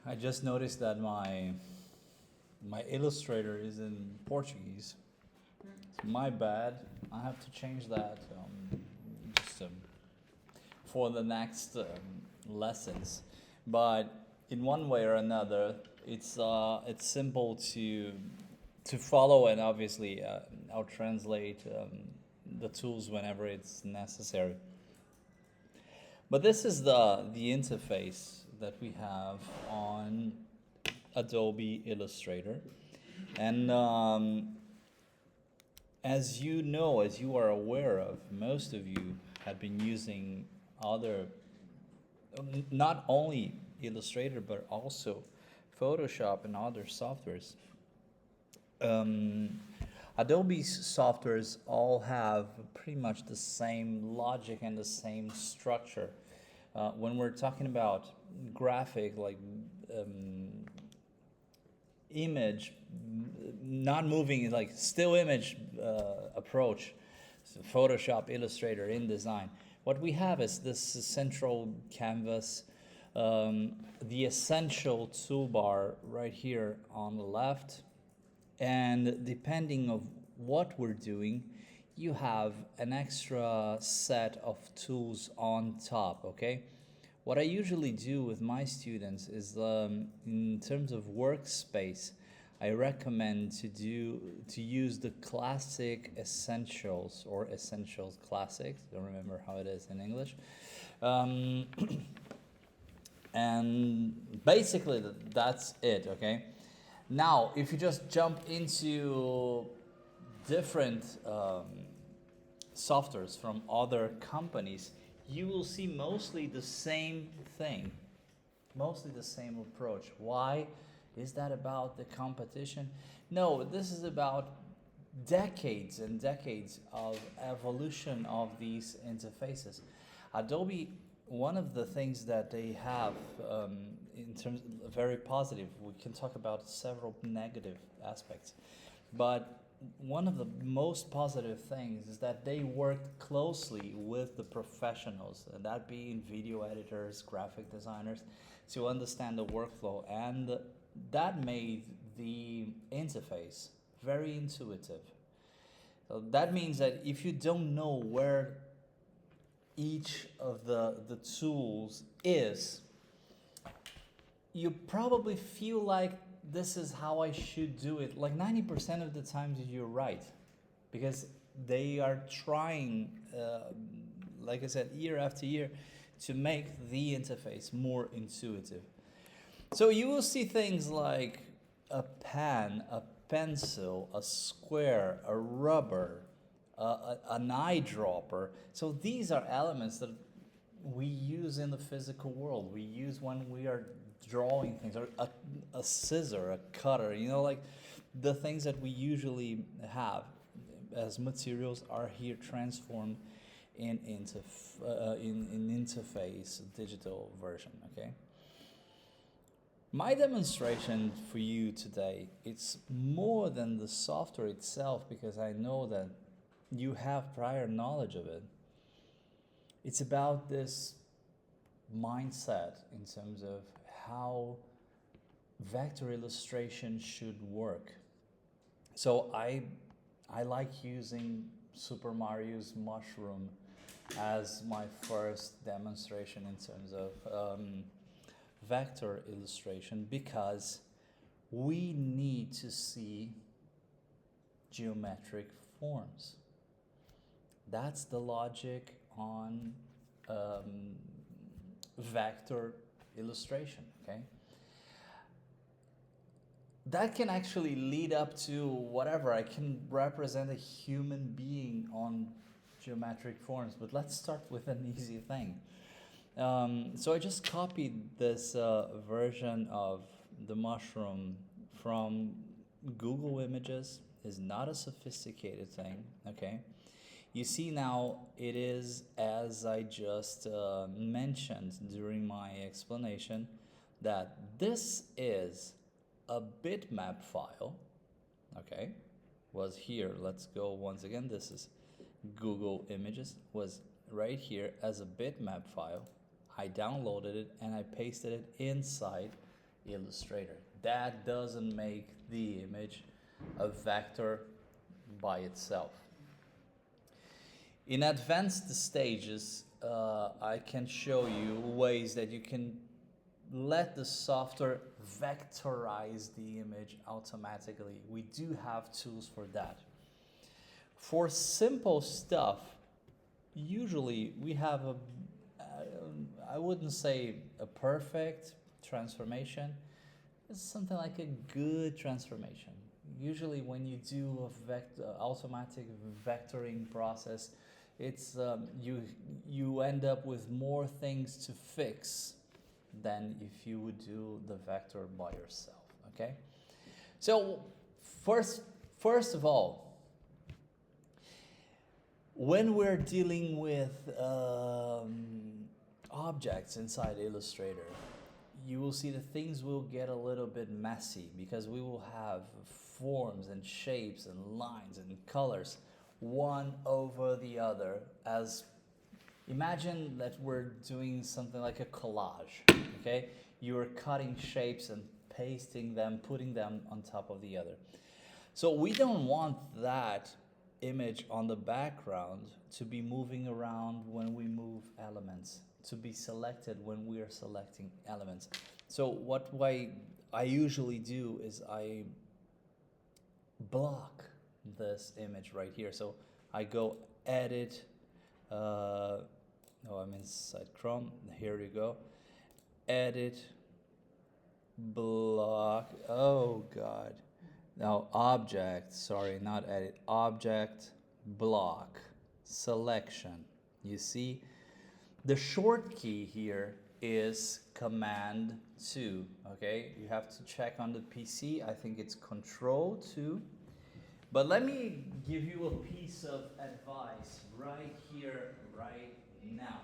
I just noticed that my Illustrator is in Portuguese. It's my bad. I have to change that just for the next lessons. But in one way or another, it's simple to follow, and obviously I'll translate the tools whenever it's necessary. But this is the interface that we have on Adobe Illustrator. And as you know, as you are aware of, most of you have been using other, not only Illustrator, but also Photoshop and other softwares. Adobe's softwares all have pretty much the same logic and the same structure. When we're talking about graphic, like image, not moving, like still image approach, so Photoshop, Illustrator, InDesign, what we have is this central canvas, the essential toolbar right here on the left, and depending of what we're doing, you have an extra set of tools on top, okay? What I usually do with my students is, in terms of workspace, I recommend to use the classic essentials, or essentials classics. Don't remember how it is in English. And basically that's it, okay? Now, if you just jump into different softwares from other companies, you will see mostly the same thing, mostly the same approach. Why? Is that about the competition? No, this is about decades and decades of evolution of these interfaces. Adobe, one of the things that they have in terms of very positive, we can talk about several negative aspects, but one of the most positive things is that they work closely with the professionals, and that being video editors, graphic designers, to understand the workflow, and that made the interface very intuitive. So that means that if you don't know where each of the tools is, you probably feel like this is how I should do it. Like 90% of the times you're right, because they are trying, like I said, year after year, to make the interface more intuitive. So you will see things like a pen, a pencil, a square, a rubber, an eyedropper. So these are elements that we use in the physical world. We use when we are drawing things, or a scissor, a cutter, like the things that we usually have as materials are here transformed in interface digital version, okay? My demonstration for you today, it's more than the software itself, because I know that you have prior knowledge of it. It's about this mindset in terms of how vector illustration should work. So I like using Super Mario's mushroom as my first demonstration in terms of vector illustration, because we need to see geometric forms. That's the logic on vector illustration, okay? That can actually lead up to whatever. I can represent a human being on geometric forms, but let's start with an easy thing. So I just copied this version of the mushroom from Google Images. It's not a sophisticated thing, okay? You see now, it is, as I just mentioned during my explanation, that this is a bitmap file, okay? Was here, let's go once again, this is Google Images, was right here as a bitmap file. I downloaded it and I pasted it inside Illustrator. That doesn't make the image a vector by itself. In advanced stages, I can show you ways that you can let the software vectorize the image automatically. We do have tools for that. For simple stuff, usually we have I wouldn't say a perfect transformation. It's something like a good transformation. Usually when you do a automatic vectoring process, it's you end up with more things to fix than if you would do the vector by yourself. Okay, so first of all, when we're dealing with objects inside Illustrator, you will see that things will get a little bit messy because we will have forms and shapes and lines and colors one over the other. As imagine that we're doing something like a collage, okay? You're cutting shapes and pasting them, putting them on top of the other. So we don't want that image on the background to be moving around when we move elements, to be selected when we are selecting elements. So what I usually do is I block this image right here. So I go edit, no, I'm inside Chrome, here you go, edit, block, oh God. Now object, sorry, not edit, object, block, selection. You see, the short key here is Command 2, okay? You have to check on the PC, I think it's Control 2. But let me give you a piece of advice right here, right now.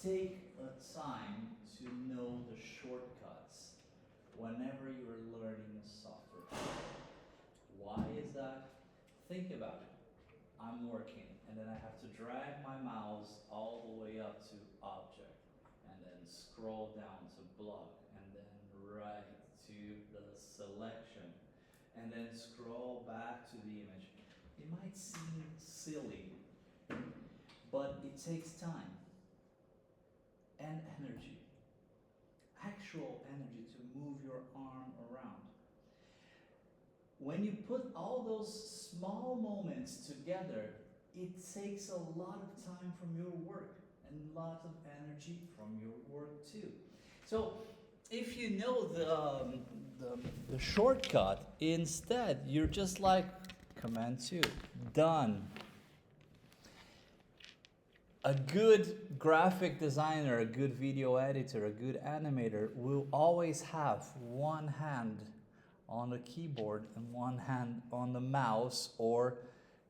Take a time to know the shortcuts whenever you're learning a software. Why is that? Think about it. I'm working and then I have to drag my mouse all the way up to object and then scroll down to block and then right to the selection and then scroll back to the image. It might seem silly, but it takes time and energy, actual energy to move your arm around. When you put all those small moments together, it takes a lot of time from your work and lots of energy from your work too. So if you know the shortcut, instead you're just like Command 2, done. A good graphic designer, a good video editor, a good animator will always have one hand on the keyboard and one hand on the mouse or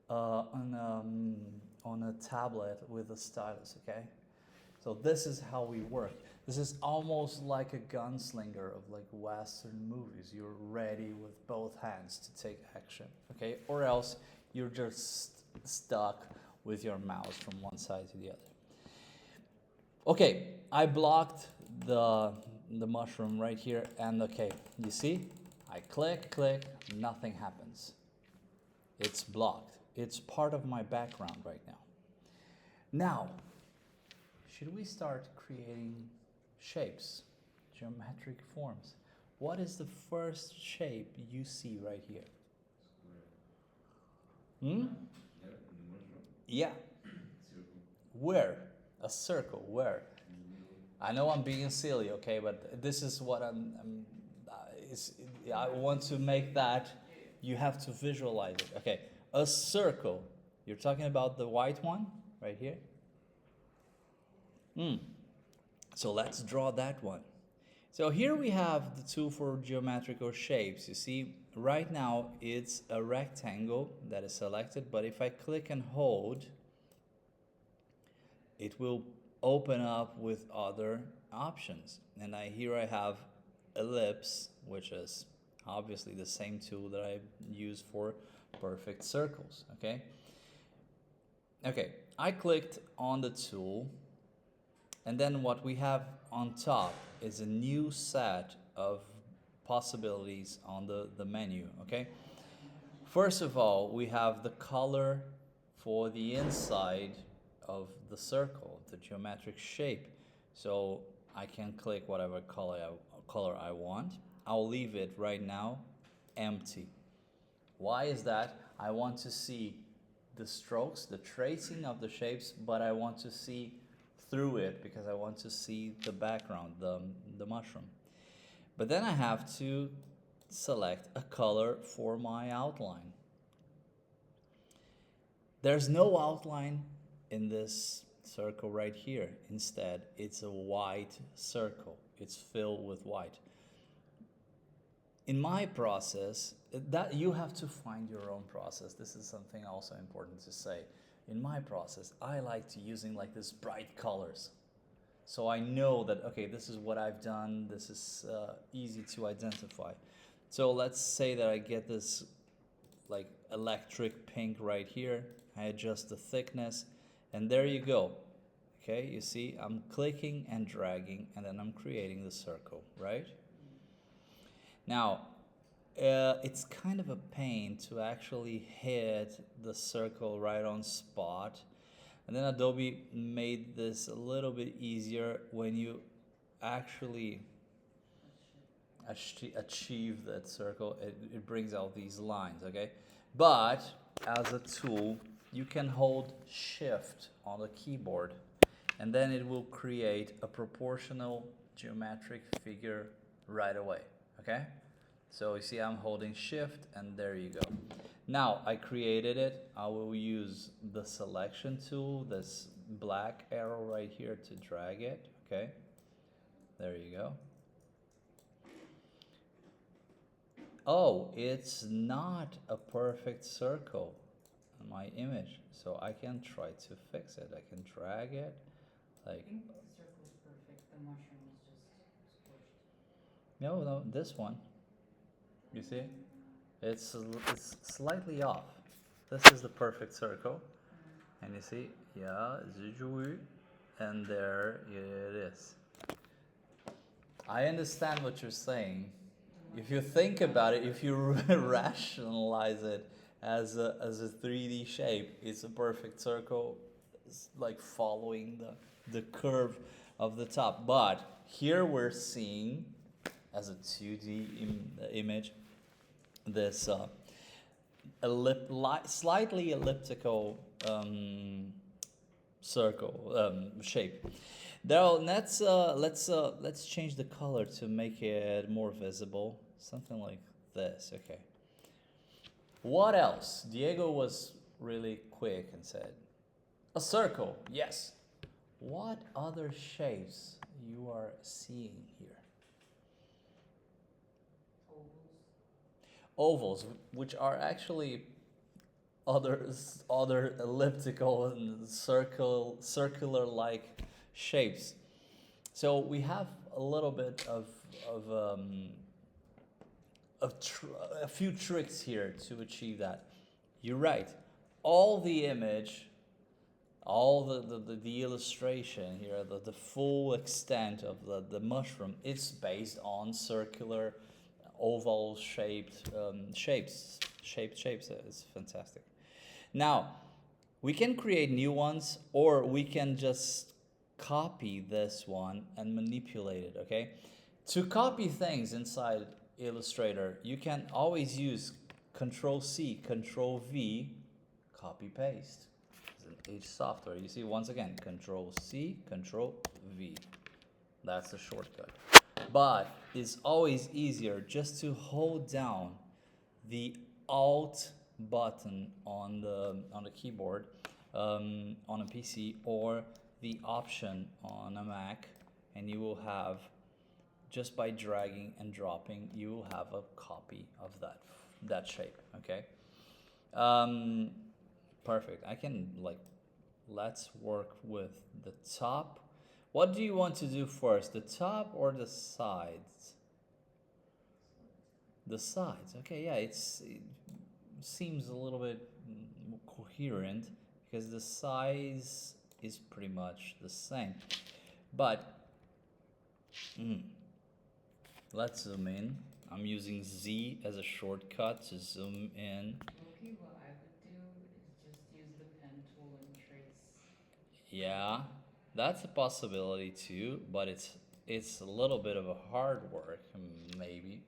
on a tablet with a stylus, okay? So this is how we work. This is almost like a gunslinger of like Western movies. You're ready with both hands to take action, okay? Or else you're just stuck with your mouse from one side to the other. Okay, I blocked the mushroom right here and okay, you see? I click, nothing happens. It's blocked. It's part of my background right now. Now, should we start creating shapes, geometric forms? What is the first shape you see right here? Yeah. Where? A circle. Where? I know I'm being silly, okay, but this is what I want to make that you have to visualize it. Okay, a circle. You're talking about the white one right here? So let's draw that one. So here we have the tool for geometrical shapes. You see, right now it's a rectangle that is selected, but if I click and hold, it will open up with other options. And here I have ellipse, which is obviously the same tool that I use for perfect circles, okay? Okay, I clicked on the tool, and then what we have on top is a new set of possibilities on the menu, okay? First of all, we have the color for the inside of the circle, the geometric shape. So I can click whatever color I want. I'll leave it right now empty. Why is that? I want to see the strokes, the tracing of the shapes, but I want to see through it because I want to see the background, the mushroom. But then I have to select a color for my outline. There's no outline in this circle right here. Instead, it's a white circle. It's filled with white. In my process, that you have to find your own process. This is something also important to say. In my process, I like to using like this bright colors. So I know that, okay, this is what I've done. This is easy to identify. So let's say that I get this like electric pink right here. I adjust the thickness, and there you go. Okay, you see, I'm clicking and dragging, and then I'm creating the circle, right? Now, it's kind of a pain to actually hit the circle right on spot. And then Adobe made this a little bit easier when you actually achieve that circle. It brings out these lines, okay? But as a tool, you can hold Shift on the keyboard, and then it will create a proportional geometric figure right away, okay? So you see I'm holding Shift, and there you go. Now I created it. I will use the selection tool, this black arrow right here, to drag it, okay? There you go. Oh, it's not a perfect circle on my image, so I can try to fix it. I can drag it, like. I think the circle is perfect. The mushroom is just squished. No, this one. You see, it's slightly off. This is the perfect circle, and you see, yeah, and there it is. I understand what you're saying. If you think about it, if you rationalize it as a 3D shape, it's a perfect circle. It's like following the curve of the top. But here we're seeing, as a 2D image, this slightly elliptical circle shape. Now let's change the color to make it more visible. Something like this. Okay. What else? Diego was really quick and said, a circle. Yes. What other shapes you are seeing here? Ovals, which are actually other elliptical and circular like shapes. So we have a little bit of a few tricks here to achieve that. You're right. All the image, all the illustration here, the full extent of the mushroom, it's based on circular, oval shaped shapes. It's fantastic. Now, we can create new ones, or we can just copy this one and manipulate it, okay? To copy things inside Illustrator, you can always use Control C, Control V, copy paste. In each software, you see, once again, Control C, Control V. That's the shortcut. But it's always easier just to hold down the Alt button on the keyboard on a PC, or the Option on a Mac, and you will have, just by dragging and dropping, you will have a copy of that shape. Okay. Perfect. I can let's work with the top. What do you want to do first, the top or the sides? The sides. Okay, yeah, it seems a little bit coherent because the size is pretty much the same. But let's zoom in. I'm using Z as a shortcut to zoom in. Okay, what I would do is just use the pen tool and trace. Yeah, that's a possibility too, but it's a little bit of a hard work, maybe,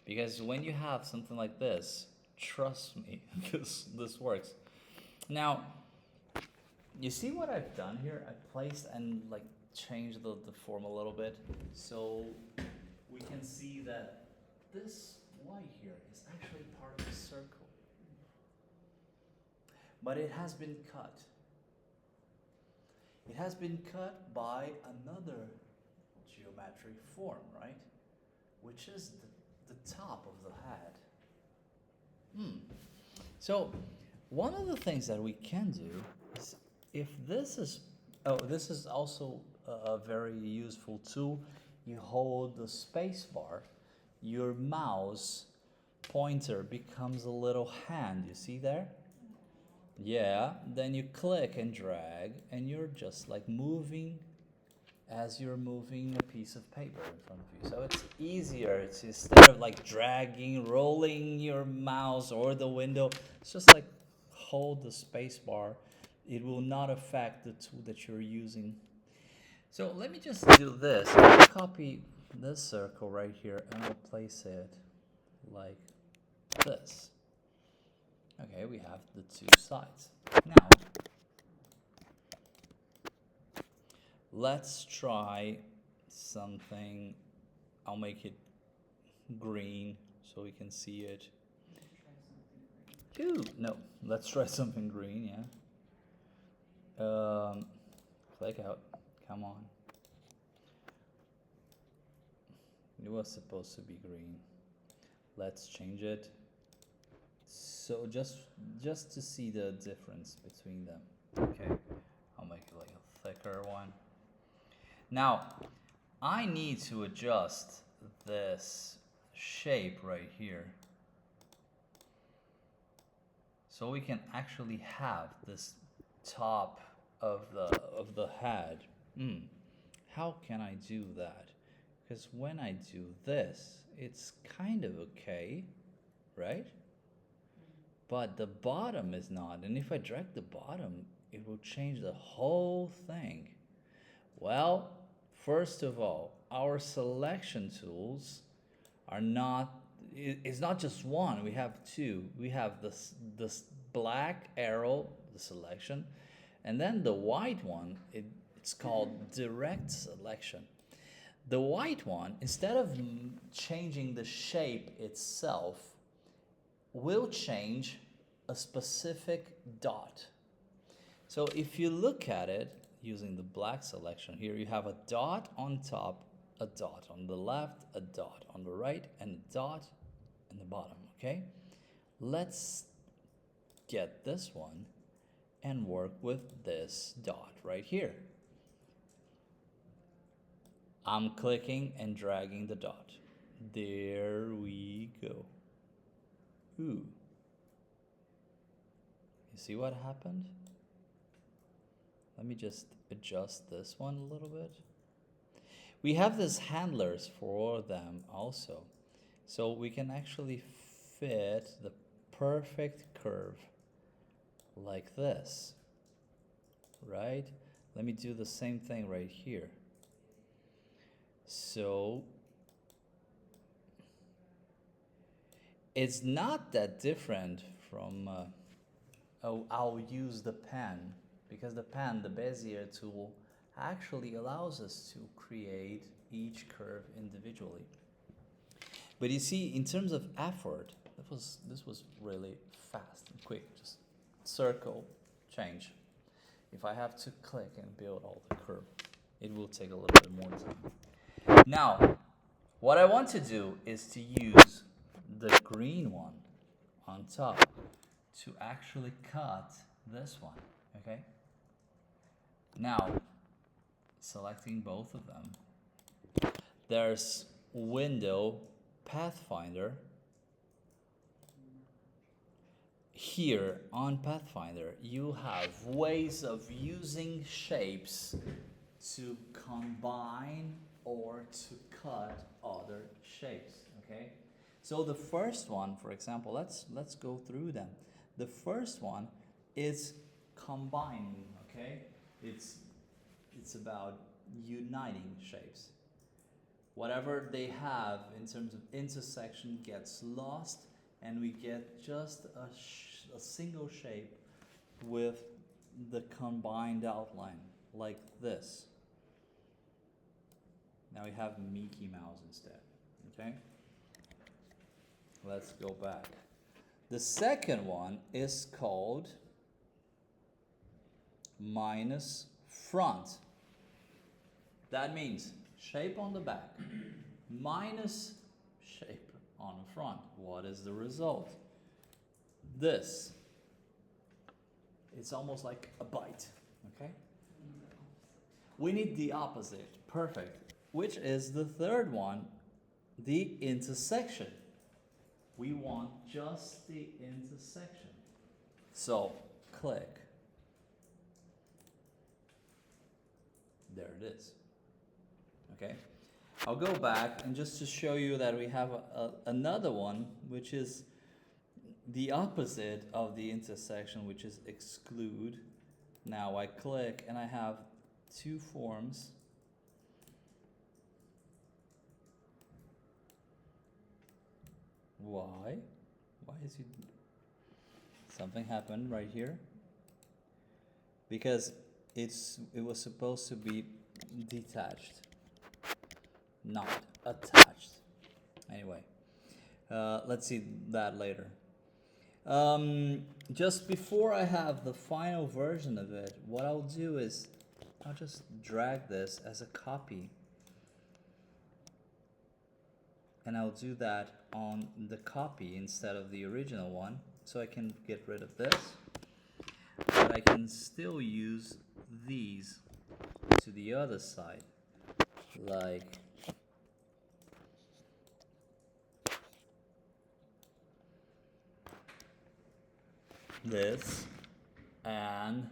because when you have something like this, trust me, this works. Now, you see what I've done here? I placed and like changed the form a little bit, so we can see that this white here is actually part of the circle, but it has been cut. It has been cut by another geometric form, right? Which is the top of the head. So one of the things that we can do is, if this is, this is also a very useful tool. You hold the space bar, your mouse pointer becomes a little hand, you see there? Yeah, then you click and drag, and you're just like moving as you're moving a piece of paper in front of you. So it's easier. It's instead of like dragging, rolling your mouse or the window, it's just like hold the space bar. It will not affect the tool that you're using. So let me just do this. I'll copy this circle right here and I'll place it like this. Okay, we have the two sides. Now, let's try something. I'll make it green so we can see it. Ooh, no, let's try something green, yeah. Click out, come on. It was supposed to be green. Let's change it. So just to see the difference between them. Okay, I'll make it like a thicker one. Now, I need to adjust this shape right here, so we can actually have this top of the head. How can I do that? Because when I do this, it's kind of okay, right? But the bottom is not, and if I drag the bottom, it will change the whole thing. Well, first of all, our selection tools are not, it's not just one, we have two. We have this black arrow, the selection, and then the white one, it's called direct selection. The white one, instead of changing the shape itself, will change a specific dot. So if you look at it using the black selection here, you have a dot on top, a dot on the left, a dot on the right, and a dot in the bottom, okay? Let's get this one and work with this dot right here. I'm clicking and dragging the dot. There we go. Ooh. You see what happened? Let me just adjust this one a little bit. We have these handlers for them also. So we can actually fit the perfect curve like this, right? Let me do the same thing right here. So it's not that different from, I'll use the pen, because the pen, the Bezier tool, actually allows us to create each curve individually. But you see, in terms of effort, this was really fast and quick. Just circle, change. If I have to click and build all the curve, it will take a little bit more time. Now, what I want to do is to use the green one on top to actually cut this one, okay? Now, selecting both of them, there's Window, Pathfinder. here on Pathfinder, you have ways of using shapes to combine or to cut other shapes, okay? So the first one, for example, let's go through them. The first one is combining, okay? It's about uniting shapes. Whatever they have in terms of intersection gets lost, and we get just a single shape with the combined outline, like this. Now we have Mickey Mouse instead, okay? Let's go back. The second one is called minus front. That means shape on the back minus shape on the front. What is the result? This. It's almost like a bite, okay? We need the opposite. Perfect. Which is the third one, the intersection. We want just the intersection. So, click. There it is. Okay? I'll go back and just to show you that we have another one, which is the opposite of the intersection, which is exclude. Now I click and I have two forms. Why? Why is it? Something happened right here. Because it was supposed to be detached, not attached. Anyway, let's see that later. Just before I have the final version of it, what I'll do is I'll just drag this as a copy. And I'll do that on the copy instead of the original one, so I can get rid of this. But I can still use these to the other side, like this, and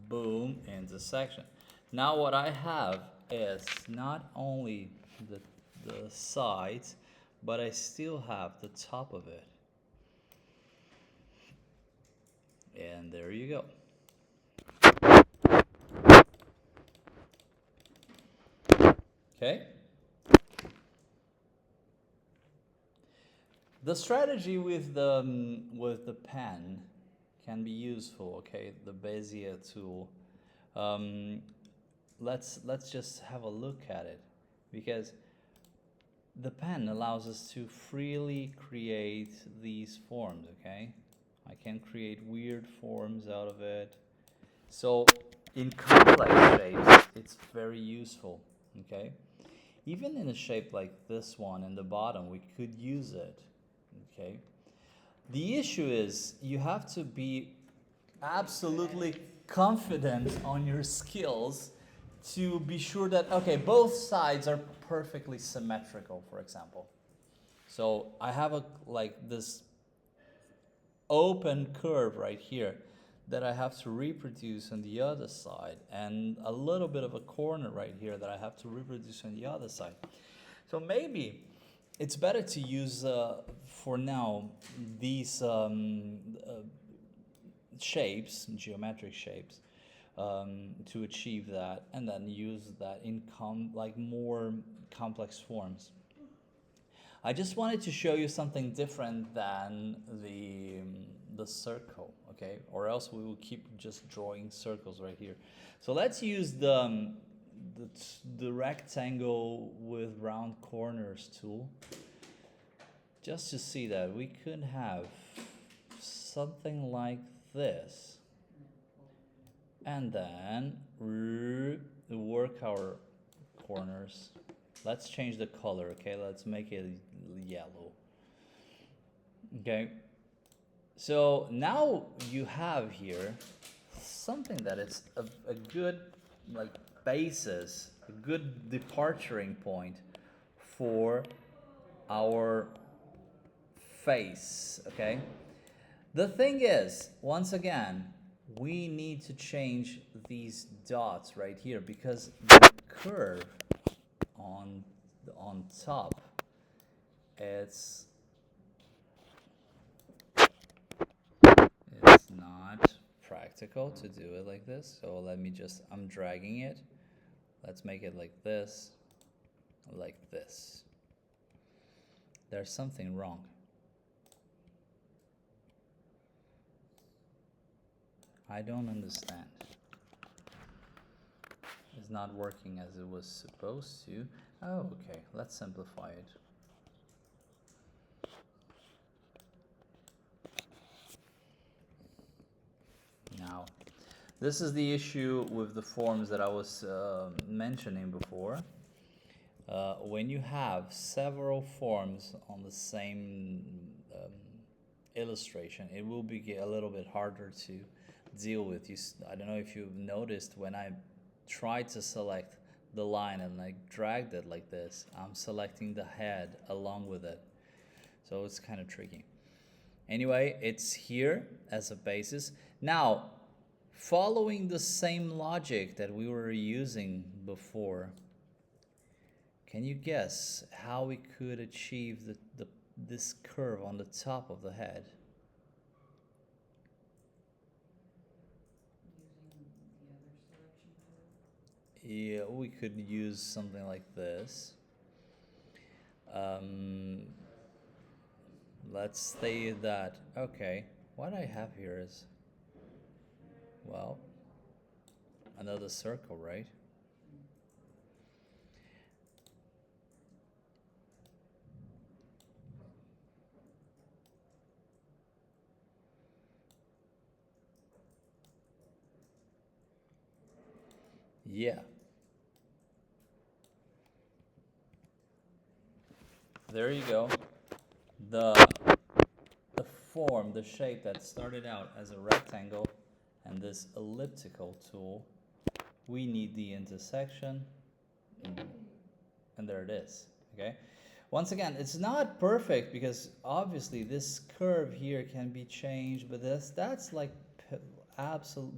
boom, intersection. Now what I have is not only the sides, but I still have the top of it. And there you go. Okay? The strategy with the pen can be useful, okay? The Bezier tool. Let's just have a look at it, because the pen allows us to freely create these forms, okay? I can create weird forms out of it. So in complex shapes, it's very useful, okay? Even in a shape like this one in the bottom, we could use it, okay? The issue is you have to be absolutely confident on your skills to be sure that, okay, both sides are perfectly symmetrical, for example. So I have this open curve right here that I have to reproduce on the other side, and a little bit of a corner right here that I have to reproduce on the other side. So maybe it's better to use, for now, these shapes, geometric shapes, to achieve that, and then use that in more complex forms. I just wanted to show you something different than the circle, okay? Or else we will keep just drawing circles right here. So let's use the rectangle with round corners tool, just to see that we could have something like this, and then work our corners. Let's change the color, okay? Let's make it yellow. Okay. So now you have here something that is a good basis, a good departuring point for our face, okay? The thing is, once again, we need to change these dots right here because the curve on top, it's not practical to do it like this. So let me just, I'm dragging it. Let's make it like this, like this. There's something wrong. I don't understand. It's not working as it was supposed to. Oh, okay, let's simplify it. Now, this is the issue with the forms that I was mentioning before. When you have several forms on the same illustration, it will be a little bit harder to deal with. I don't know if you've noticed when I tried to select the line and I dragged it like this, I'm selecting the head along with it. So it's kind of tricky. Anyway, it's here as a basis. Now, following the same logic that we were using before, can you guess how we could achieve this curve on the top of the head? Using the other selection tool. Yeah, we could use something like this. Let's say that, okay, what I have here is, well, another circle, right? Yeah. There you go. The form, the shape that started out as a rectangle and this elliptical tool, we need the intersection, and there it is, okay? Once again, it's not perfect because obviously this curve here can be changed, but that's like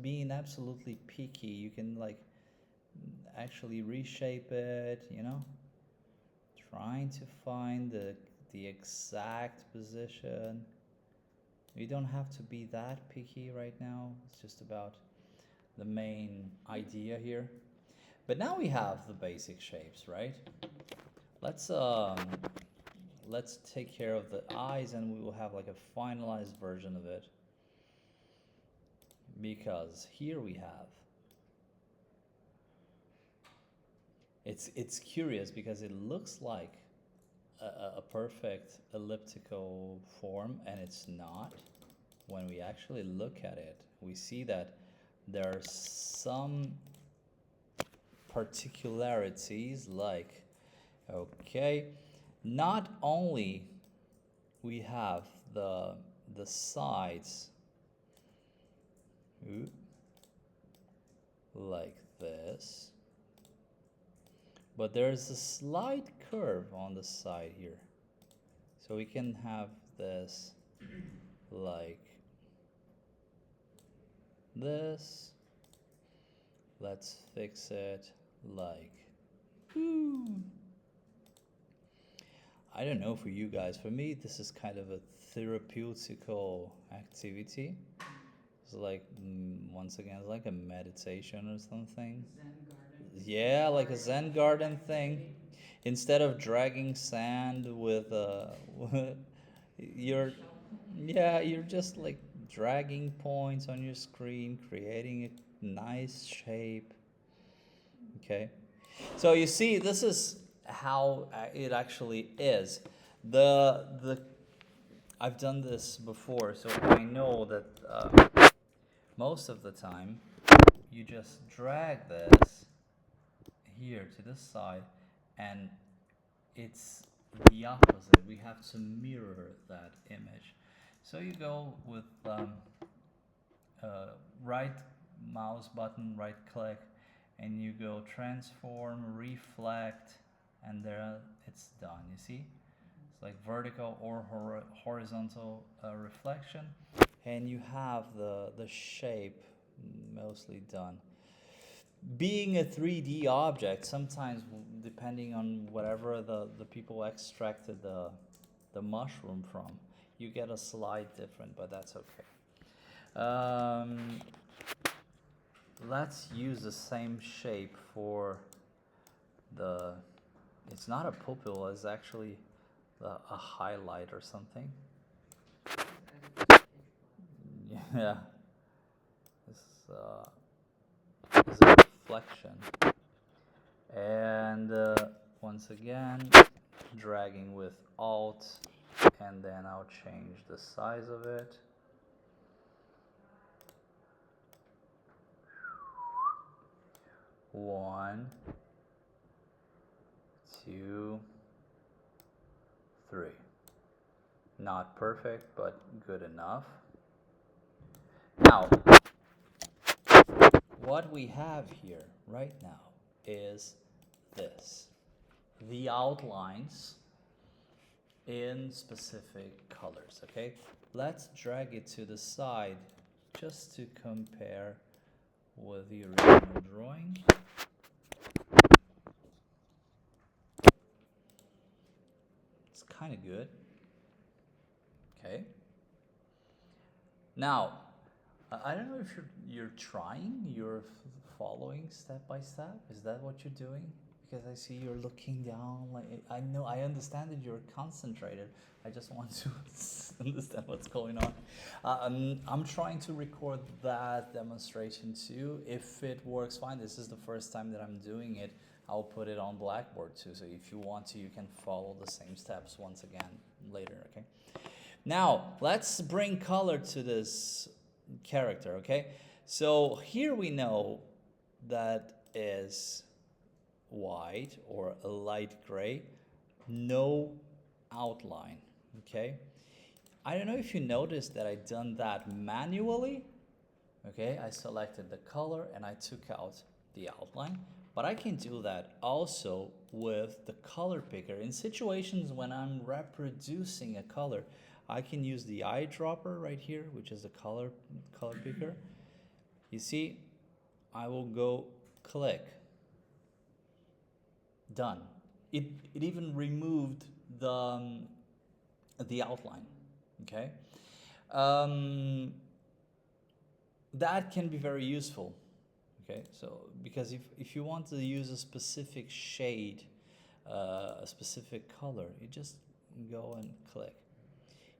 being absolutely picky. You can like actually reshape it, you know? Trying to find the exact position. You don't have to be that picky right now. It's just about the main idea here. But now we have the basic shapes, right? Let's take care of the eyes and we will have like a finalized version of it. Because here we have, it's curious because it looks like a perfect elliptical form, and it's not. When we actually look at it, we see that there are some particularities, like, okay, not only we have the sides like this, but there's a slight curve on the side here. So we can have this like this. Let's fix it like, I don't know for you guys. For me, this is kind of a therapeutical activity. It's like, once again, it's like a meditation or something. Zen garden. Yeah, like a Zen garden thing. Instead of dragging sand with you're, yeah, you're just like dragging points on your screen, creating a nice shape. Okay, so you see, this is how it actually is. The I've done this before, so I know that most of the time you just drag this here to this side, and it's the opposite. We have to mirror that image. So you go with right mouse button, right click, and you go transform, reflect, and there it's done. You see, it's like vertical or horizontal reflection. and you have the shape mostly done. Being a 3D object, sometimes depending on whatever the people extracted the mushroom from, you get a slight different, but that's okay. Let's use the same shape for the, it's not a pupil, it's actually a highlight or something. Yeah, this is a reflection. And once again, dragging with Alt, and then I'll change the size of it. One, two, three. Not perfect, but good enough. Now, what we have here right now is this. The outlines in specific colors, okay? Let's drag it to the side just to compare with the original drawing. It's kind of good. Okay. Now, I don't know if you're trying, you're following step by step. Is that what you're doing? Because I see you're looking down. Like, I know, I understand that you're concentrated. I just want to understand what's going on. I'm trying to record that demonstration too. If it works fine, this is the first time that I'm doing it. I'll put it on Blackboard too. So if you want to, you can follow the same steps once again later. Okay. Now let's bring color to this character. Okay. So here we know that is white or a light gray, no outline. Okay, I don't know if you noticed that I done that manually. Okay, I selected the color and I took out the outline, but I can do that also with the color picker. In situations when I'm reproducing a color, I can use the eyedropper right here, which is the color picker. You see, I will go click. Done. It even removed the outline. Okay, that can be very useful. Okay, so because if you want to use a specific shade, a specific color, you just go and click.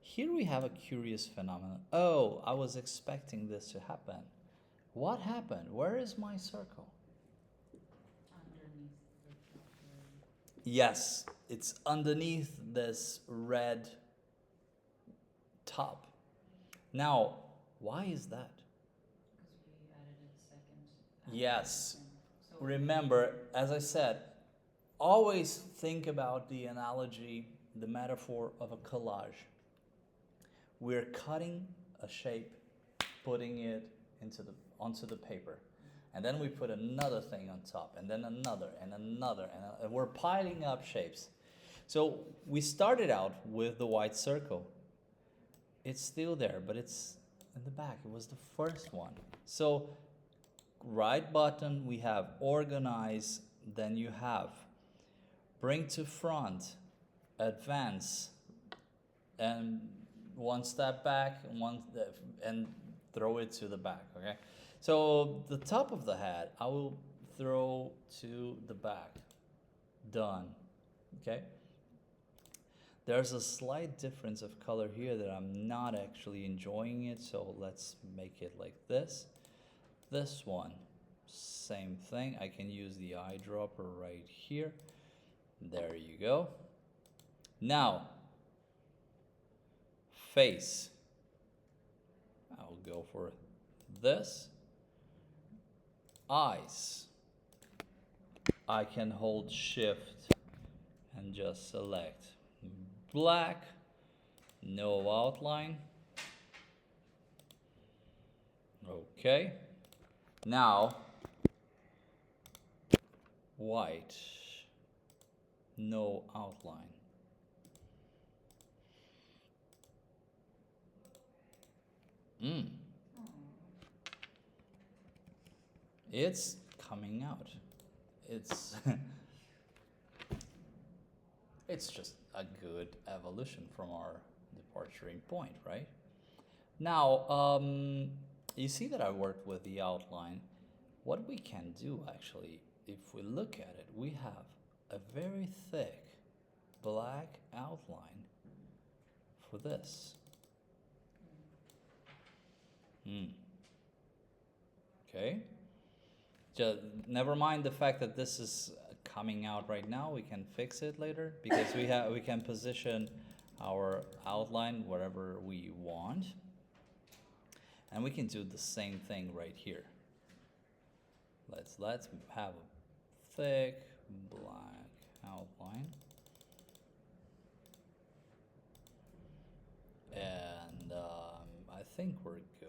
Here we have a curious phenomenon. Oh, I was expecting this to happen. What happened? Where is my circle? Underneath the filter. Yes, it's underneath this red top. Now, why is that? Because we added a second. Yes. So Remember, as I said, always think about the analogy, the metaphor of a collage. We're cutting a shape, putting it onto the paper. And then we put another thing on top, and then another, and we're piling up shapes. So we started out with the white circle. It's still there, but it's in the back. It was the first one. So right button, we have organize, then you have bring to front, advance, and one step back, and throw it to the back, okay? So the top of the head, I will throw to the back. Done, okay? There's a slight difference of color here that I'm not actually enjoying it, so let's make it like this. This one, same thing. I can use the eyedropper right here. There you go. Now, face. I'll go for this. Eyes. I can hold shift and just select black, no outline. Okay. Now, white, no outline. Mm, Oh, it's coming out. It's it's just a good evolution from our departuring point, right? Now, you see that I worked with the outline. What we can do actually, if we look at it, we have a very thick black outline for this. Mm. Okay. Just never mind the fact that this is coming out right now. We can fix it later because we can position our outline wherever we want, and we can do the same thing right here. Let's have a thick black outline, and I think we're good.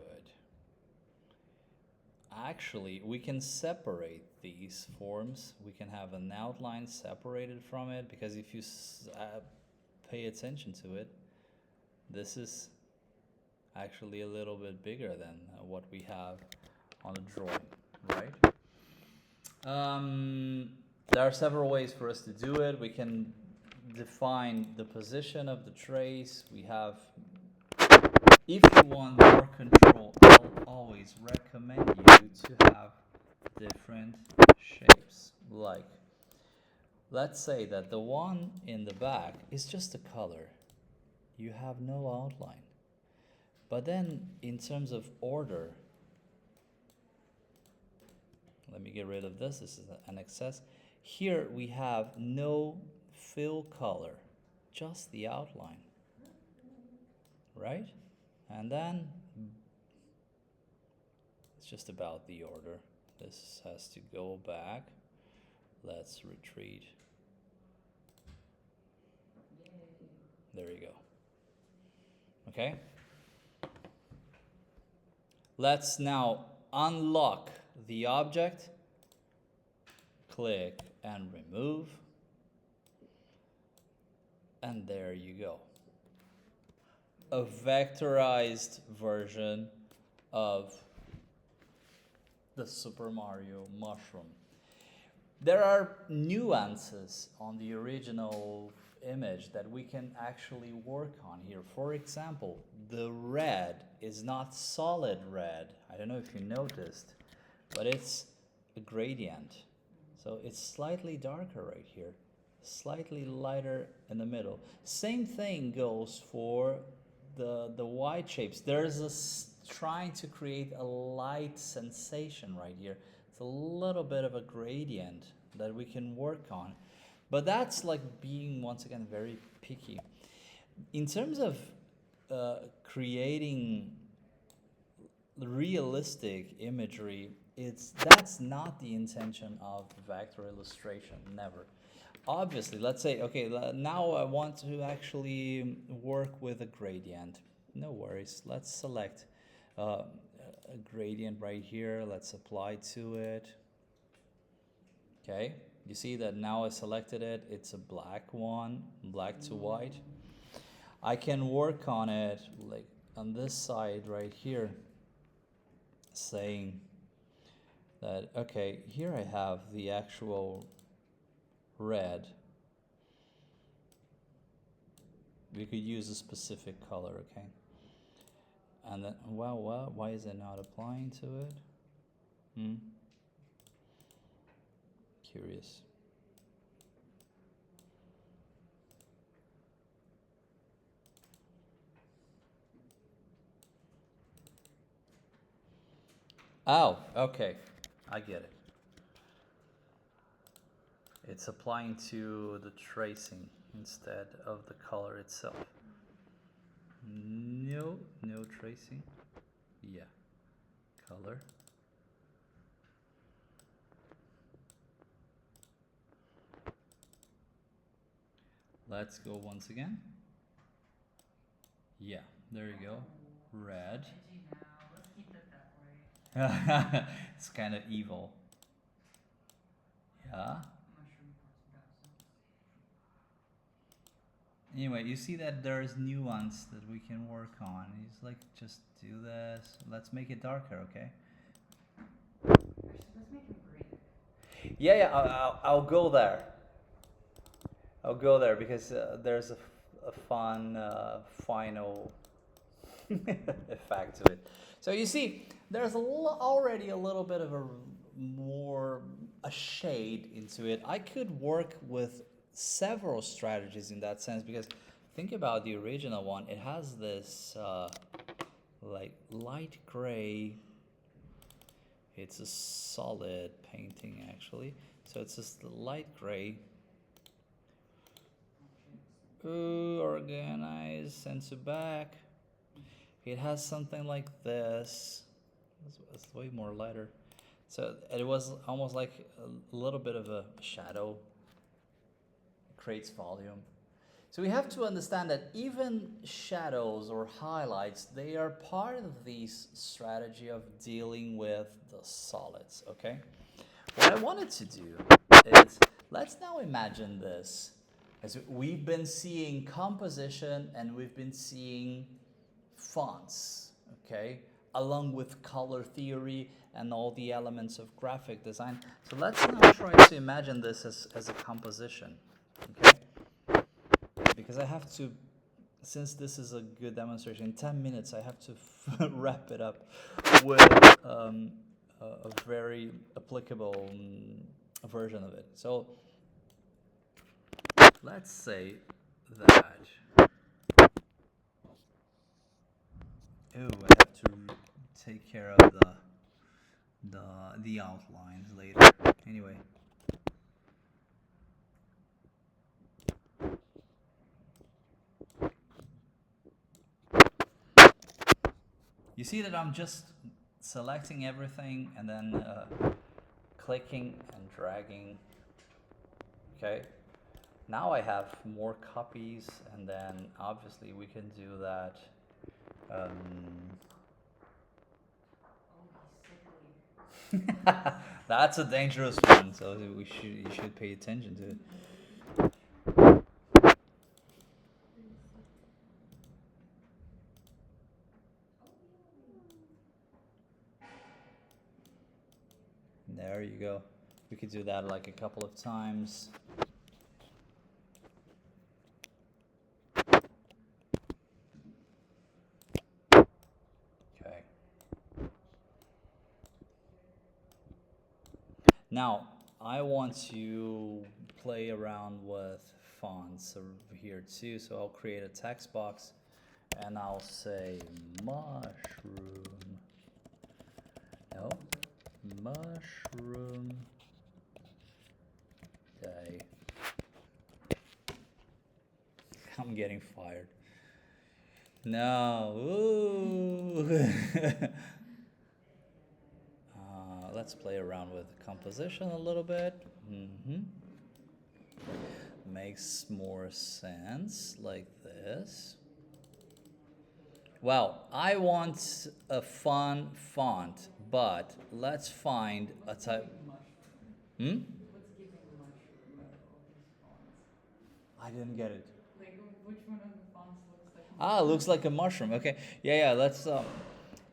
Actually, we can separate these forms. We can have an outline separated from it because if you pay attention to it, this is actually a little bit bigger than what we have on the drawing, right? There are several ways for us to do it. We can define the position of the trace. We have, if you want more control, I'll always recommend you to have different shapes. Like, let's say that the one in the back is just a color. You have no outline. But then, in terms of order, let me get rid of this. This is an excess. Here we have no fill color, just the outline, right? And then it's just about the order. This has to go back. Let's retreat. There you go. Okay? Let's now unlock the object. Click and remove. And there you go. A vectorized version of the Super Mario mushroom. There are nuances on the original image that we can actually work on here. For example, the red is not solid red. I don't know if you noticed, but it's a gradient. So it's slightly darker right here, slightly lighter in the middle. Same thing goes for the white shapes. There's trying to create a light sensation right here. It's a little bit of a gradient that we can work on. But that's like being, once again, very picky. In terms of creating realistic imagery, that's not the intention of vector illustration, never. Obviously, let's say, okay, now I want to actually work with a gradient. No worries, let's select a gradient right here. Let's apply to it. Okay, you see that now I selected it. It's a black one, black to white. I can work on it like on this side right here, saying that, okay, here I have the actual red. We could use a specific color, okay? And then, well, why is it not applying to it? Curious. Oh, okay, I get it. It's applying to the tracing instead of the color itself. No tracing. Yeah, color. Let's go once again. Yeah, there you go. Red. edgy now. Let's keep it that way. It's kind of evil. Yeah. Mushroom 4000. Anyway, you see that there's nuance that we can work on. He's like, just do this. Let's make it darker, okay? Actually, let's make him green. Yeah, I'll go there. I'll go there because there's a fun final effect to it. So you see, there's already a little bit of a shade into it. I could work with several strategies in that sense because think about the original one. It has this like light gray. It's a solid painting actually. So it's just light gray. Ooh, organize, send to back. It has something like this. It's way more lighter. So it was almost like a little bit of a shadow. It creates volume. So we have to understand that even shadows or highlights, they are part of this strategy of dealing with the solids, okay? What I wanted to do is, let's now imagine this. As we've been seeing composition and we've been seeing fonts, okay, along with color theory and all the elements of graphic design. So let's now try to imagine this as a composition, okay? Because I have to, since this is a good demonstration, in 10 minutes I have to wrap it up with a very applicable version of it. So let's say that, I have to take care of the outlines later. Anyway. You see that I'm just selecting everything and then clicking and dragging. Okay. Now I have more copies, and then obviously we can do that. That's a dangerous one, so you should pay attention to it. There you go. We could do that like a couple of times. Okay. Now, I want to play around with fonts over here too, so I'll create a text box and I'll say mushroom. No, mushroom day. I'm getting fired. No. Ooh. Let's play around with the composition a little bit. Makes more sense like this. Well, I want a fun font, but let's find a type. What's giving mushroom out of all these fonts? I didn't get it. Like, which one of the fonts looks like Ah, looks like a mushroom. Okay. Yeah, let's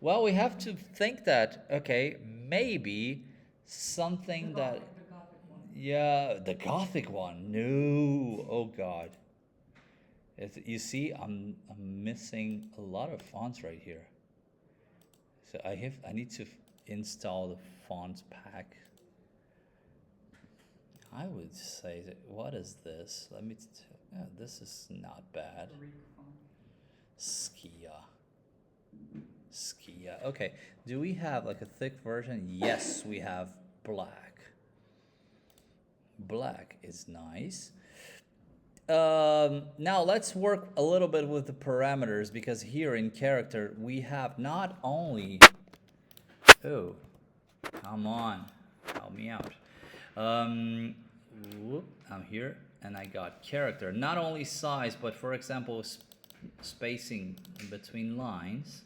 well, we have to think that, okay, maybe something the that Gothic one. yeah, the Gothic one. No. Oh god. You see, I'm missing a lot of fonts right here. So I need to install the fonts pack. I would say that, what is this? Let me this is not bad. Greek font. Skia. Okay. Do we have like a thick version? Yes, we have black. Black is nice. Now let's work a little bit with the parameters, because here in character we have not only. Oh, come on, help me out. I'm here and I got character. Not only size, but for example, spacing in between lines.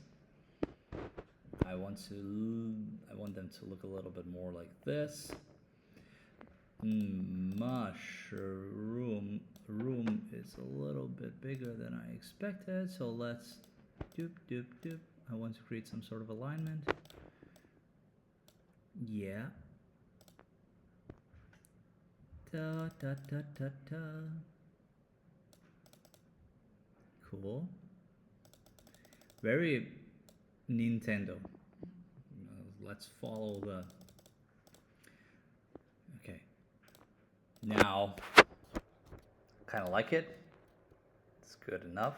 I want them to look a little bit more like this. mushroom. Room is a little bit bigger than I expected, so let's doop doop doop. I want to create some sort of alignment. Yeah. Da da da da da. Cool. Very Nintendo. Let's follow the. Okay. Now, kind of like it. It's good enough.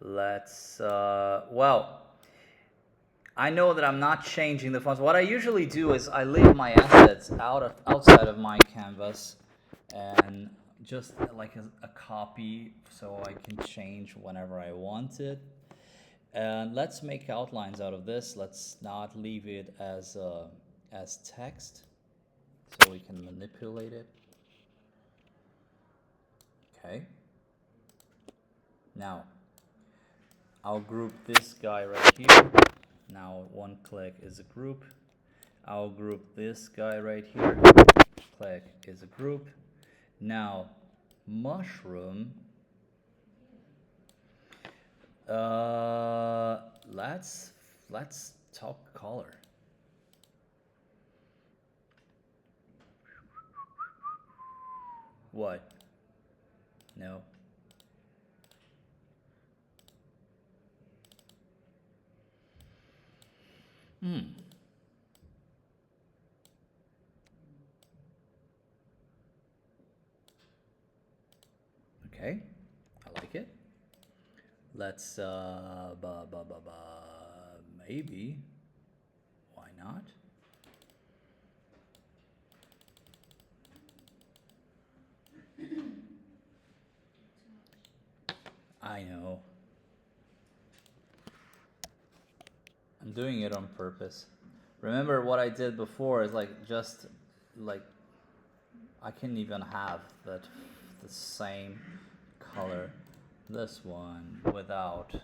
Let's. Well, I know that I'm not changing the fonts. What I usually do is I leave my assets outside of my canvas, and just like a copy, so I can change whenever I want it. And let's make outlines out of this. Let's not leave it as text, so we can manipulate it. Okay. Now, I'll group this guy right here. Now one click is a group. I'll group this guy right here. Click is a group. Now, mushroom. Let's talk color. What? No. Okay, I like it. Let's maybe. Why not? I know. I'm doing it on purpose. Remember what I did before is like just like I can even have the same color, this one, without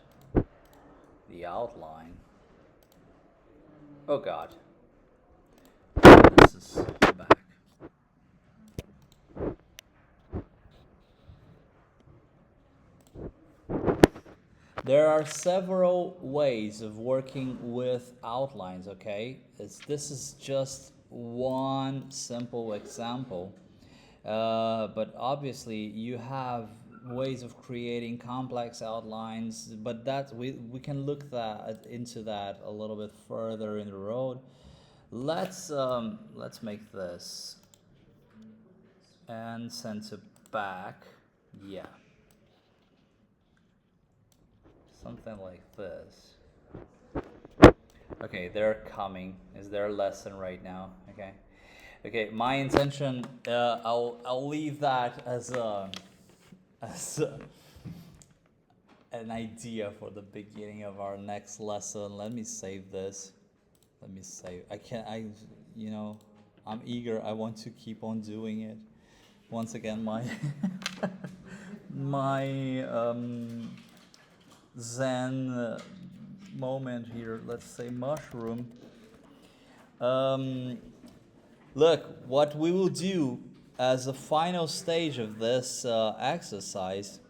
the outline. Oh God. This is back. There are several ways of working with outlines, okay? This is just one simple example. But obviously you have ways of creating complex outlines, but that we can look into that a little bit further in the road. Let's make this and send it back. Yeah. Something like this. Okay, they're coming. Is their lesson right now? Okay. Okay, my intention. I'll leave that as an idea for the beginning of our next lesson. Let me save this. Let me save. I'm eager. I want to keep on doing it. Once again, my my Zen moment here. Let's say mushroom. Look, what we will do as a final stage of this exercise,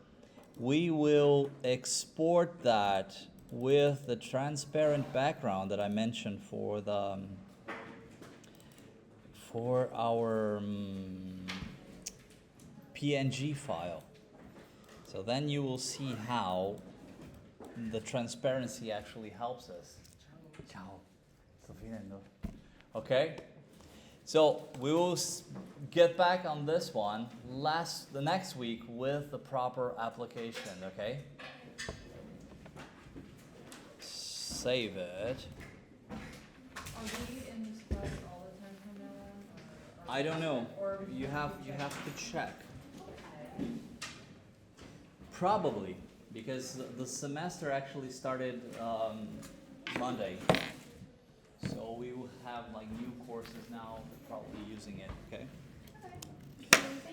we will export that with the transparent background that I mentioned for our PNG file. So then you will see how the transparency actually helps us. Ciao. Sto finendo. Okay? So we will get back on this one the next week with the proper application, okay? Save it. Are we in this class all the time from now on? I don't know. Or You have to check. Okay. Probably, because the semester actually started Monday. So we will have like new courses now, probably using it, okay?